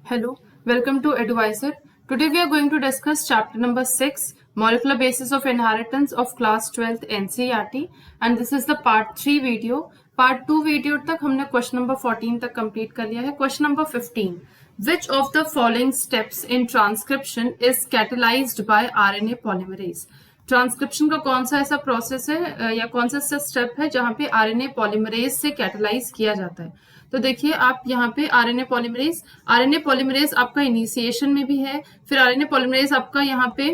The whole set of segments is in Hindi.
Hello, welcome to Advisor. Today we are going to discuss chapter number 6, Molecular Basis of Inheritance of class 12th NCERT, and this is the part 3 video. Part 2 video तक हमने question number 14 तक complete कर लिया है. Question number 15. Which of the following steps in transcription is catalyzed by RNA polymerase? Transcription का कौन सा ऐसा प्रोसेस है या कौन सा ऐसा स्टेप है जहां पे आरएनए पॉलीमरेज से कैटलाइज किया जाता है? तो देखिए आप यहाँ पे आरएनए पॉलीमरेज आपका इनिशिएशन में भी है, फिर आरएनए पॉलीमरेज आपका यहाँ पे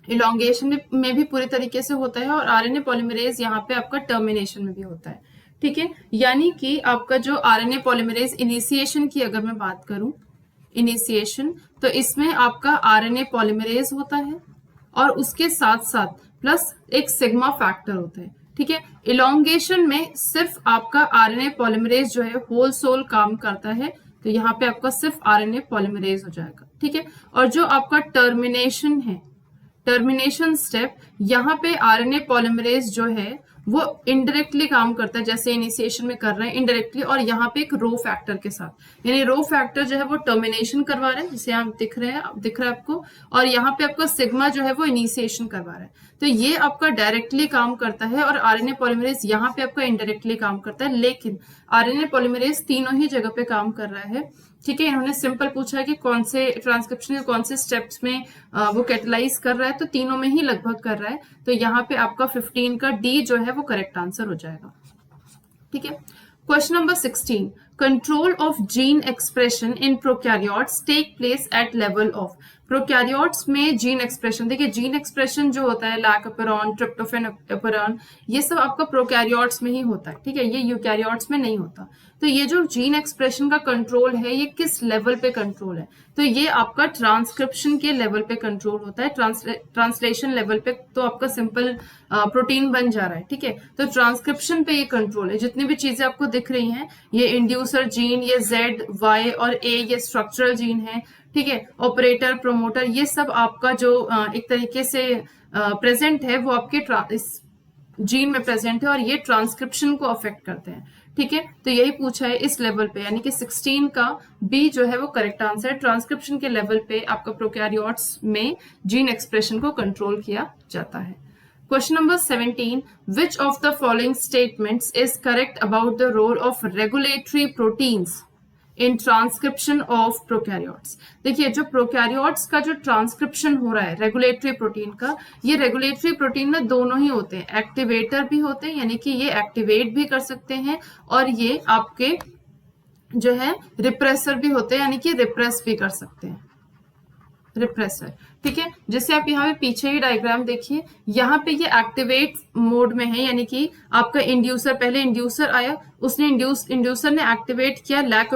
इलोंगेशन में भी पूरी तरीके से होता है और आरएनए पॉलीमरेज यहाँ पे आपका टर्मिनेशन में भी होता है. ठीक है, यानी कि आपका जो आरएनए पॉलीमरेज इनिशिएशन की अगर मैं बात करूं, इनिशिएशन, तो इसमें आपका आरएनए पॉलीमरेज होता है और उसके साथ साथ प्लस एक सिग्मा फैक्टर होता है. ठीक है, इलोंगेशन में सिर्फ आपका आरएनए पॉलीमरेज जो है होल सोल काम करता है, तो यहाँ पे आपका सिर्फ आरएनए पॉलीमरेज हो जाएगा. ठीक है, और जो आपका टर्मिनेशन है, टर्मिनेशन स्टेप, यहाँ पे आरएनए पॉलीमरेज जो है वो इनडायरेक्टली काम करता है, जैसे इनिशिएशन में कर रहे हैं इनडायरेक्टली, और यहाँ पे एक रो फैक्टर के साथ, यानी रो फैक्टर जो है वो टर्मिनेशन करवा रहे हैं, जिसे यहाँ दिख रहा है आपको, और यहाँ पे आपका सिग्मा जो है वो इनिशिएशन करवा रहा है. तो ये आपका डायरेक्टली काम करता है और आरएनए पॉलीमरेज यहाँ पे आपका इनडायरेक्टली काम करता है, लेकिन आरएनए पॉलीमरेज तीनों ही जगह पे काम कर रहा है. ठीक है, इन्होंने सिंपल पूछा है कि कौन से ट्रांसक्रिप्शन के कौन से स्टेप्स में वो कैटलाइज कर रहा है, तो तीनों में ही लगभग कर रहा है. तो यहाँ पे आपका 15 का डी जो है वो करेक्ट आंसर हो जाएगा. ठीक है, question number 16. Control of gene expression in prokaryotes take place at level of. Prokaryotes में जीन एक्सप्रेशन, देखिए जीन एक्सप्रेशन जो होता है लैकोपेरॉन, ट्रिप्टोफैन एपेरॉन, ये सब आपका प्रोकैरियोट्स में ही होता है. ठीक है, ये यूकैरियोट्स में नहीं होता. तो ये जो जीन एक्सप्रेशन का कंट्रोल है ये किस लेवल पे कंट्रोल है? तो ये आपका ट्रांसक्रिप्शन के लेवल पे कंट्रोल होता है. ट्रांसलेशन लेवल पे तो आपका सिंपल प्रोटीन बन जा रहा है. ठीक है, तो ट्रांसक्रिप्शन पे ये कंट्रोल है. जितनी भी चीजें आपको दिख रही हैं, ये इंड्यूसर जीन, ये जेड, वाई और ए, ये स्ट्रक्चरल जीन है. ठीक है, ऑपरेटर, प्रोमोटर, ये सब आपका जो एक तरीके से प्रेजेंट है वो आपके इस जीन में प्रेजेंट है और ये ट्रांसक्रिप्शन को अफेक्ट करते हैं. ठीक है, तो यही पूछा है इस लेवल पे, यानी कि 16 का बी जो है वो करेक्ट आंसर है. ट्रांसक्रिप्शन के लेवल पे आपका प्रोकैरियोट्स में जीन एक्सप्रेशन को कंट्रोल किया जाता है. Question number 17. Which of the following statements is correct about the role of regulatory proteins in transcription of prokaryotes? देखिए जो प्रोकैरियोट्स का जो ट्रांसक्रिप्शन हो रहा है रेगुलेटरी प्रोटीन का, ये रेगुलेटरी प्रोटीन में दोनों ही होते हैं, एक्टिवेटर भी होते हैं, यानी कि ये एक्टिवेट भी कर सकते हैं, और ये आपके जो है रिप्रेसर भी होते हैं, यानी कि रिप्रेस भी कर सकते हैं, रिप्रेसर. ठीक है, जैसे आप यहाँ पे पीछे ही डायग्राम देखिए, यहाँ पे ये एक्टिवेट मोड में है, यानी कि आपका इंड्यूसर, पहले इंड्यूसर आया, उसने इंड्यूसर ने एक्टिवेट किया, लैक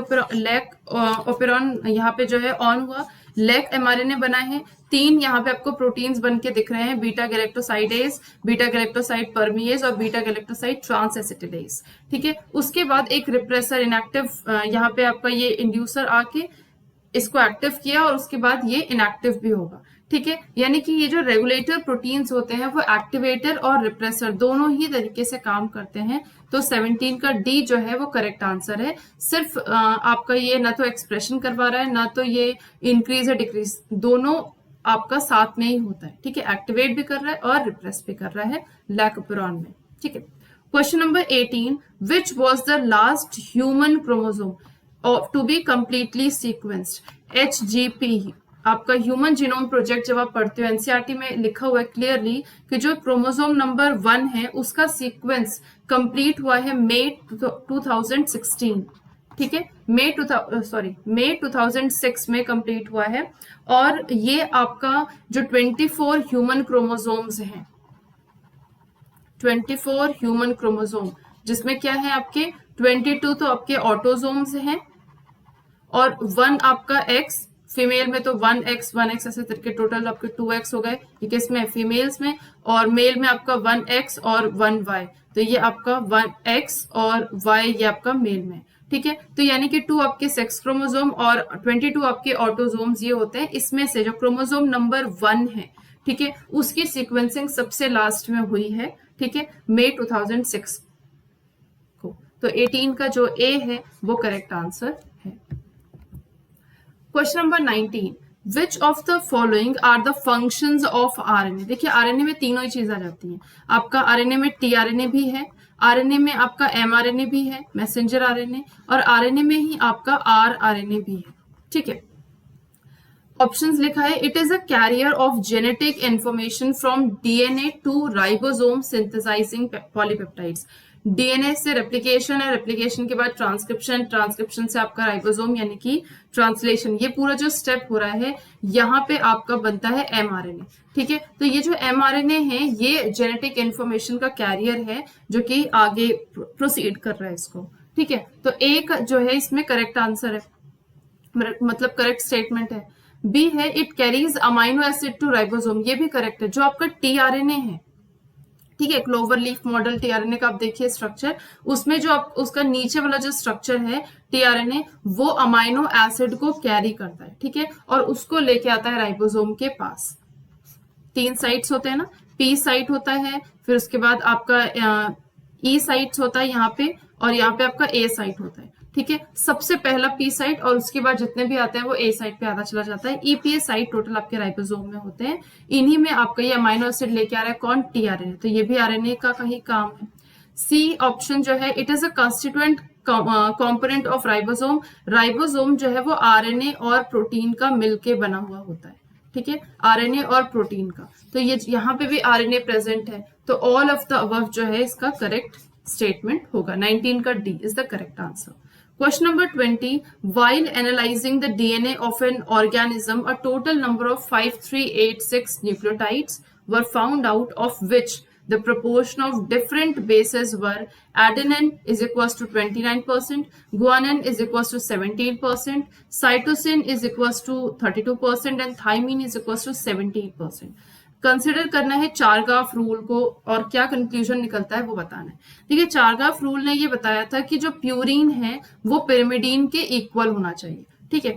ओपेरॉन यहाँ पे जो है ऑन हुआ, लैक एमआरएनए बनाए हैं, 3 यहाँ पे आपको प्रोटीन्स बन के दिख रहे हैं, बीटा गैलेक्टोसाइडेज, बीटा गैलेक्टोसाइड परमिएज और बीटा गैलेक्टोसाइड ट्रांसएसिटिडेज. ठीक है, उसके बाद एक रिप्रेसर इनएक्टिव, यहाँ पे आपका ये इंड्यूसर आके इसको एक्टिव किया और उसके बाद ये इनएक्टिव भी होगा. ठीक है, यानी कि ये जो रेगुलेटर प्रोटीन्स होते हैं वो एक्टिवेटर और रिप्रेसर दोनों ही तरीके से काम करते हैं. तो 17 का डी जो है वो करेक्ट आंसर है. सिर्फ आपका ये ना तो एक्सप्रेशन करवा रहा है, ना तो ये इंक्रीज या डिक्रीज, दोनों आपका साथ में ही होता है. ठीक है, एक्टिवेट भी कर रहा है और रिप्रेस भी कर रहा है लैकोपेरॉन में. ठीक है, question number 18. Which was the last human chromosome to be completely sequenced? HGP, आपका ह्यूमन जीनोम प्रोजेक्ट जब आप पढ़ते हो एनसीईआरटी में लिखा हुआ है क्लियरली कि जो क्रोमोसोम नंबर 1 है उसका सीक्वेंस कंप्लीट हुआ है मई 2016. ठीक है, मई 2006 में कंप्लीट हुआ है. और ये आपका जो 24 ह्यूमन क्रोमोसोम्स हैं, 24 ह्यूमन क्रोमोसोम, जिसमें क्या है आपके 22 तो आपके ऑटोसोम्स हैं और 1 आपका एक्स, फीमेल में तो 1x ऐसे करके टोटल आपके 2x हो गए, ये किसमें, फीमेल्स में, और मेल में आपका 1x और 1y, तो ये आपका 1x और y ये आपका मेल में. ठीक है, तो यानी कि 2 आपके सेक्स क्रोमोसोम और 22 आपके ऑटोसोम्स ये होते हैं. इसमें से जो क्रोमोसोम नंबर 1 है, ठीक है, उसकी सीक्वेंसिंग सबसे लास्ट में हुई है. ठीक है, मई 2006 को. तो 18 का जो ए है वो करेक्ट आंसर है. Question number 19, which of the following are the functions of RNA. देखिए आरएनए में तीनों ही चीज आ जाती हैं। आपका आरएनए में टीआरएनए भी है, आरएनए में आपका एमआरएनए भी है, मैसेंजर आरएनए, और आरएनए में ही आपका आरआरएनए भी है। ठीक है, ऑप्शंस लिखा है, it is a carrier of genetic information from DNA to ribosome synthesising polypeptides. DNA से रेप्लिकेशन है, रेप्लिकेशन के बाद ट्रांसक्रिप्शन, ट्रांसक्रिप्शन से आपका राइबोसोम यानी कि ट्रांसलेशन। ये पूरा जो स्टेप हो रहा है यहाँ पे आपका बनता है एमआरएनए। ठीक है, तो ये जो एमआरएनए है ये जेनेटिक इंफॉर्मेशन का कैरियर है जो कि आगे प्रोसीड कर रहा है इसको। ठीक है, तो एक जो है इसमें करेक्ट आंसर है, मतलब करेक्ट स्टेटमेंट है। बी है, it carries amino acid to ribosome, ये भी करेक्ट है। जो आपका टीआरएनए है, ठीक है, क्लोवर लीफ मॉडल टीआरएनए का आप देखिए स्ट्रक्चर, उसमें जो आप उसका नीचे वाला जो स्ट्रक्चर है टीआरएनए वो अमाइनो एसिड को कैरी करता है। ठीक है, और उसको लेके आता है राइबोसोम के पास। 3 साइट्स होते हैं ना, पी साइट होता है, फिर उसके बाद आपका ई साइट्स होता है यहाँ पे, और यहाँ पे आपका ए साइट होता है। ठीक है, सबसे पहला पी साइट और उसके बाद जितने भी आते हैं वो ए साइट पे आधा चला जाता है। ईपीए साइट टोटल आपके राइबोसोम में होते हैं, इन्हीं में आपका ये अमाइनो एसिड लेके आ रहा है कौन, टीआरएनए, तो ये भी आरएनए का ही काम है। सी ऑप्शन जो है, it is a constituent component of ribosome. Ribosome जो है वो आरएनए और प्रोटीन का मिलके बना हुआ होता है। ठीक है, आरएनए और प्रोटीन का, तो ये यहाँ पे भी आरएनए प्रेजेंट है, तो ऑल ऑफ द अबव जो है इसका करेक्ट स्टेटमेंट होगा। 19 का D is the correct answer. Question number 20. While analyzing the DNA of an organism, a total number of 5386 nucleotides were found out, of which the proportion of different bases were adenine is equals to 29%, guanine is equals to 17%, cytosine is equals to 32%, and thymine is equals to 17%. Consider करना है चारगाफ रूल को और क्या कंक्लूजन निकलता है वो बताना है। देखिए चारगाफ रूल ने ये बताया था कि जो प्यूरिन है वो पिरिमिडीन के इक्वल होना चाहिए। ठीक है,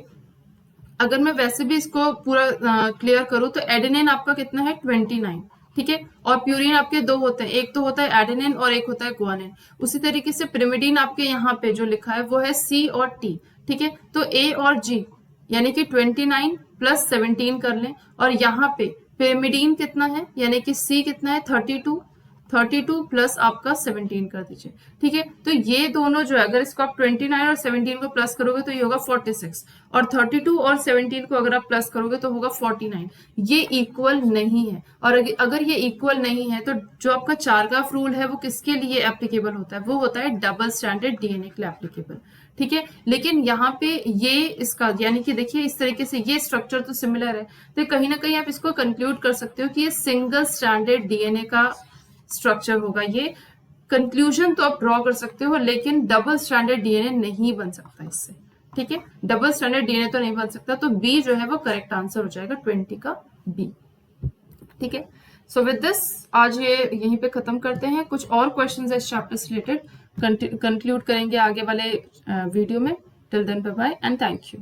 अगर मैं वैसे भी इसको पूरा क्लियर करूं तो एडेनिन आपका कितना है 29। ठीक है, और प्यूरिन आपके दो होते हैं, एक तो होता है एडेनिन और एक होता है गुआनिन। उसी तरीके से पिरिमिडीन आपके यहाँ पे जो लिखा है वो है सी और टी। ठीक है, तो ए और जी यानी कि 29 प्लस 17 कर लें, और यहाँ पे पिरिमिडीन कितना है यानी कि सी कितना है 32 प्लस आपका 17 कर दीजिए। ठीक है, तो ये दोनों जो है अगर इसको आप 29 और 17 को प्लस करोगे तो ये होगा 46, और 32 और 17 को अगर आप प्लस करोगे तो होगा 49। ये इक्वल नहीं है, और अगर ये इक्वल नहीं है तो जो आपका चारगाफ रूल है वो किसके लिए एप्लीकेबल होता है, वो होता है डबल स्टैंडर्ड डीएनए के लिए एप्लीकेबल। ठीक है, लेकिन यहाँ पे ये इसका यानी कि देखिए इस तरीके से ये स्ट्रक्चर तो सिमिलर है, तो कहीं ना कहीं आप इसको कंक्लूड कर सकते हो कि ये सिंगल स्टैंडर्ड डीएनए का स्ट्रक्चर होगा। ये कंक्लूजन तो आप ड्रॉ कर सकते हो, लेकिन डबल स्टैंडर्ड डीएनए नहीं बन सकता इससे। ठीक है, डबल स्टैंडर्ड डीएनए तो नहीं बन सकता, तो बी जो है वो करेक्ट आंसर हो जाएगा 20 का बी। ठीक है, सो विद दिस आज ये यहीं पे खत्म करते हैं। कुछ और क्वेश्चंस है इस चैप्टर से रिलेटेड कंक्लूड करेंगे आगे वाले वीडियो में। Till then bye bye and thank you.